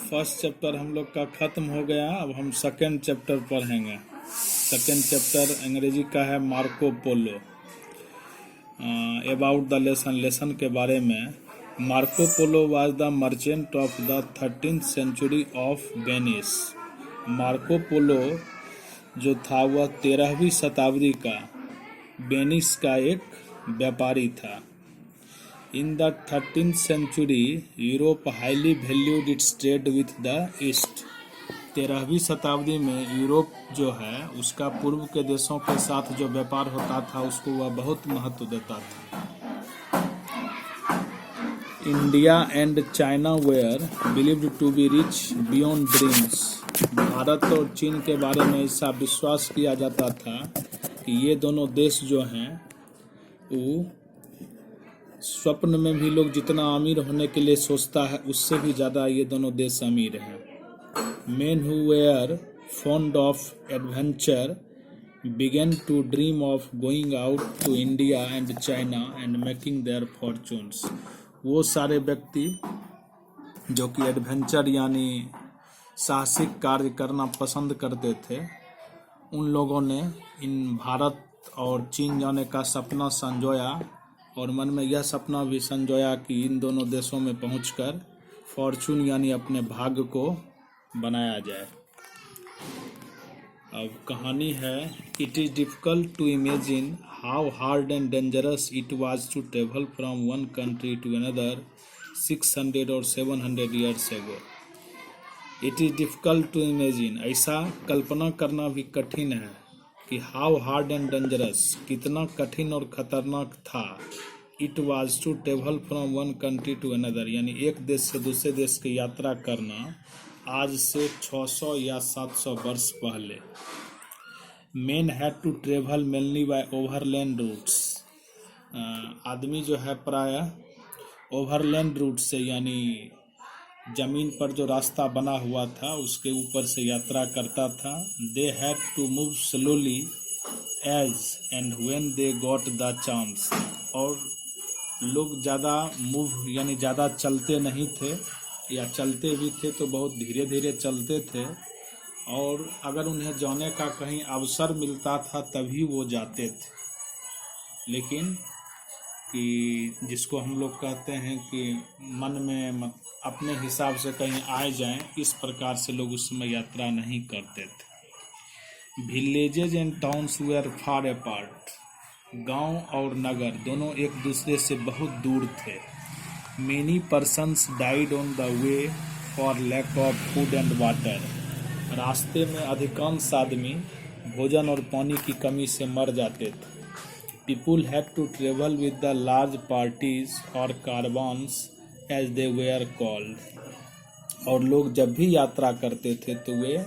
First chapter हम लोग का ख़त्म हो गया। अब हम सेकेंड चैप्टर पढ़ेंगे। सेकेंड चैप्टर अंग्रेजी का है Marco Polo. About the lesson के बारे में। Marco Polo was the merchant of the 13th century of Venice. Marco Polo जो था वह 13वीं शताब्दी का वेनिस का एक व्यापारी था। In the 13th century, Europe highly valued its trade with the East. 13वीं शताब्दी में यूरोप जो है उसका पूर्व के देशों के साथ जो व्यापार होता था उसको वह बहुत महत्व देता था। India and China were believed to be rich beyond dreams. Bharat और चीन के बारे में ऐसा विश्वास किया जाता था कि ये दोनों देश जो हैं वो स्वप्न में भी लोग जितना अमीर होने के लिए सोचता है उससे भी ज़्यादा ये दोनों देश अमीर हैं। Men who were fond of adventure began to dream of going out to India and China and making their fortunes। वो सारे व्यक्ति जो कि एडवेंचर यानी साहसिक कार्य करना पसंद करते थे, उन लोगों ने इन भारत और चीन जाने का सपना संजोया और मन में यह सपना भी संजोया कि इन दोनों देशों में पहुंचकर फॉर्चून यानी अपने भाग्य को बनाया जाए। अब कहानी है। It is difficult to imagine how hard and dangerous it was to travel from one country to another 600 और 700 years ago. It is difficult to imagine, ऐसा कल्पना करना भी कठिन है कि हाउ हार्ड एंड डेंजरस, कितना कठिन और खतरनाक था। It was to travel from one country to another, यानी एक देश से दूसरे देश की यात्रा करना आज से 600 या 700 वर्ष पहले। Men had to travel mainly by overland routes. आदमी जो है प्रायः ओवरलैंड रूट से यानी जमीन पर जो रास्ता बना हुआ था उसके ऊपर से यात्रा करता था। They had to move slowly as and when they got the chance. और लोग ज़्यादा मूव यानी ज़्यादा चलते नहीं थे, या चलते भी थे तो बहुत धीरे धीरे चलते थे, और अगर उन्हें जाने का कहीं अवसर मिलता था तभी वो जाते थे। लेकिन कि जिसको हम लोग कहते हैं कि मन में अपने हिसाब से कहीं आए जाएं, इस प्रकार से लोग उस समय यात्रा नहीं करते थे। Villages and towns were far apart. गांव और नगर दोनों एक दूसरे से बहुत दूर थे। Many persons died on the way for lack of food and water. रास्ते में अधिकांश आदमी भोजन और पानी की कमी से मर जाते थे। People had to travel with the large parties or caravans as they were called। और लोग जब भी यात्रा करते थे तो वे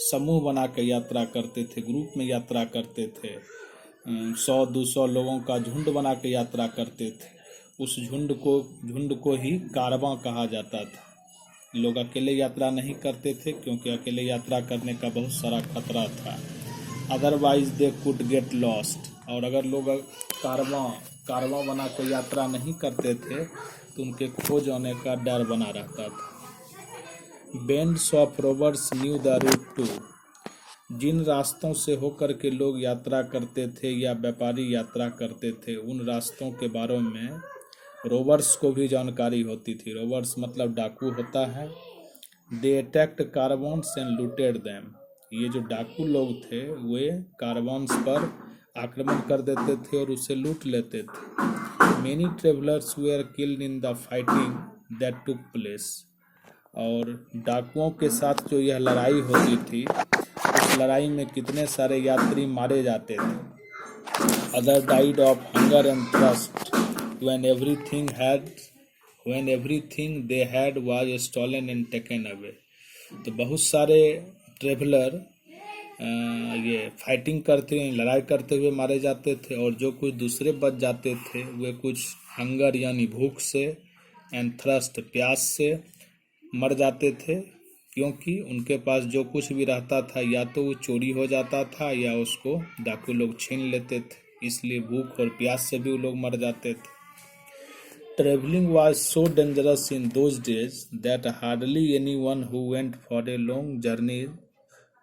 समूह बना कर यात्रा करते थे, ग्रुप में यात्रा करते थे। 100-200 लोगों का झुंड बना के यात्रा करते थे। उस झुंड को ही कारवां कहा जाता था। लोग अकेले यात्रा नहीं करते थे क्योंकि अकेले यात्रा करने का बहुत सारा खतरा था। Otherwise they could get lost. और अगर लोग कारवां बना के यात्रा नहीं करते थे तो उनके खो जाने का डर बना रहता था। Bands of rovers knew the route to. जिन रास्तों से होकर के लोग यात्रा करते थे या व्यापारी यात्रा करते थे, उन रास्तों के बारे में रोवर्स को भी जानकारी होती थी। रोवर्स मतलब डाकू होता है। दे अटैक्ड कारवान्स एंड लूटेड देम। ये जो डाकू लोग थे वे कारवान्स पर आक्रमण कर देते थे और उसे लूट लेते थे। Many travellers where killed in the fighting that took place. और डाकुओं के साथ जो यह लड़ाई होती थी, उस लड़ाई में कितने सारे यात्री मारे जाते थे। Other died of hunger and thirst when everything they had was stolen and taken away। तो बहुत सारे ट्रेवलर ये फाइटिंग करते हुए, लड़ाई करते हुए मारे जाते थे, और जो कुछ दूसरे बच जाते थे वे कुछ हंगर यानी भूख से एंड थ्रस्ट प्यास से मर जाते थे, क्योंकि उनके पास जो कुछ भी रहता था या तो वो चोरी हो जाता था या उसको डाकू लोग छीन लेते थे। इसलिए भूख और प्यास से भी वो लोग मर जाते थे। Traveling was so dangerous in those days that hardly anyone who went for a long journey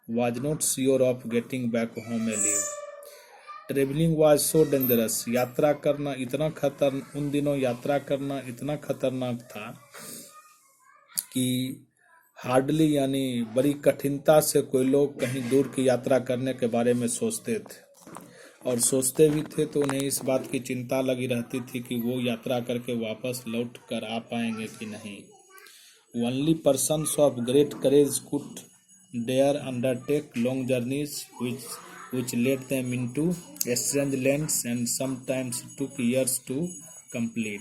was not sure of getting back home alive. Travelling was so dangerous, यात्रा करना इतना उन दिनों यात्रा करना इतना खतरनाक था कि हार्डली यानी बड़ी कठिनता से कोई लोग कहीं दूर की यात्रा करने के बारे में सोचते थे, और सोचते भी थे तो उन्हें इस बात की चिंता लगी रहती थी कि वो यात्रा करके वापस लौट कर आ पाएंगे कि नहीं। Only persons of great courage could dare undertake long journeys which led them into strange lands and sometimes took years to complete।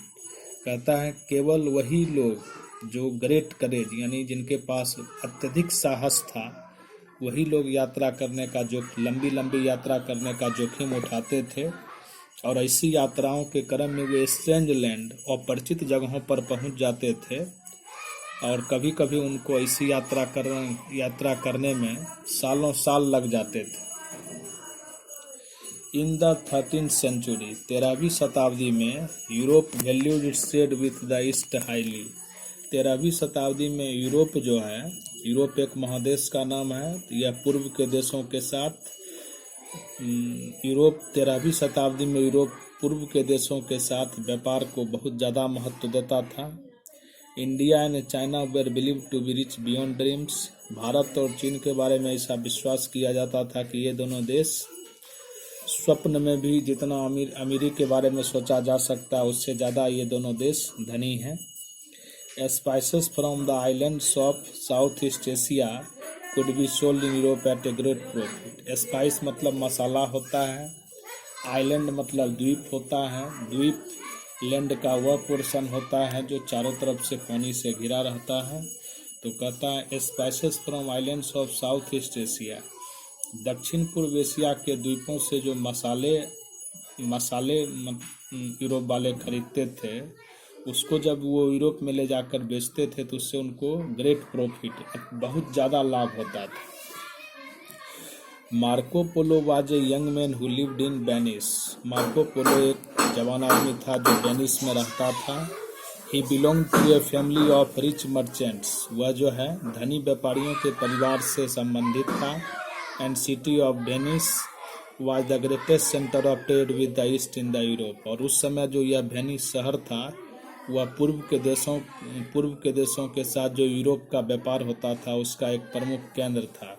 कहता है केवल वही लोग जो ग्रेट करेज यानी जिनके पास अत्यधिक साहस था, वही लोग यात्रा करने का जो लंबी लंबी यात्रा करने का जोखिम उठाते थे, और ऐसी यात्राओं के क्रम में वे स्ट्रेंज लैंड अपरिचित जगहों पर पहुंच जाते थे, और कभी कभी उनको ऐसी यात्रा करने में सालों साल लग जाते थे। इन द 13th century 13वीं शताब्दी में Europe valued its trade with the East highly. 13वीं शताब्दी में यूरोप जो है, यूरोप एक महादेश का नाम है, यह पूर्व के देशों के साथ 13वीं शताब्दी में यूरोप पूर्व के देशों के साथ व्यापार को बहुत ज़्यादा महत्व देता था। India and China were believe to be rich beyond dreams. Bharat और चीन के बारे में ऐसा विश्वास किया जाता था कि ये दोनों देश स्वप्न में भी जितना अमीरी के बारे में सोचा जा सकता है उससे ज़्यादा ये दोनों देश धनी हैं। Spices from the islands of south east Asia could be sold in Europe at a great profit. Spice मतलब मसाला होता है, आइलैंड मतलब द्वीप होता है, द्वीप लैंड का वह पोर्शन होता है जो चारों तरफ से पानी से घिरा रहता है। तो कहता है spices from islands of south east Asia, दक्षिण पूर्व एशिया के द्वीपों से जो मसाले यूरोप वाले खरीदते थे, उसको जब वो यूरोप में ले जाकर बेचते थे तो उससे उनको ग्रेट प्रॉफिट, बहुत ज़्यादा लाभ होता था। Marco Polo was a young man who lived in Venice. Marco Polo एक जवान आदमी था जो वेनिस में रहता था। He belong to a family of rich merchants. वह जो है धनी व्यापारियों के परिवार से संबंधित था। And city of Venice was the greatest centre of trade with the east in the Europe. और उस समय जो यह वेनिस शहर था वह पूर्व के देशों के साथ जो यूरोप का व्यापार होता था उसका एक प्रमुख केंद्र था।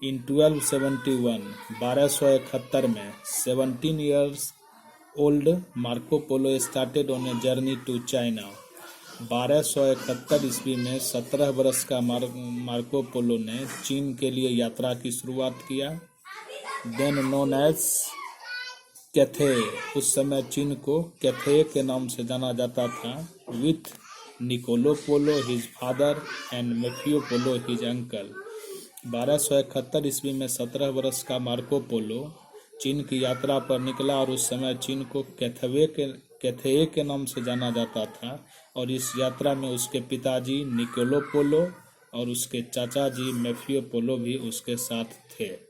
इन 1271 में 17 years old Marco Polo started on a journey to China. 1271 ईस्वी में 17 वर्ष का मार्को पोलो ने चीन के लिए यात्रा की शुरुआत किया। देन नोन एज कैथे, उस समय चीन को कैथे के नाम से जाना जाता था। With Niccolo Polo his father and Matthew Polo his uncle. 1271 ईस्वी में 17 वर्ष का मार्को पोलो चीन की यात्रा पर निकला, और उस समय चीन को कैथेए के नाम से जाना जाता था, और इस यात्रा में उसके पिताजी निकोलो पोलो और उसके चाचा जी मैथ्यू पोलो भी उसके साथ थे।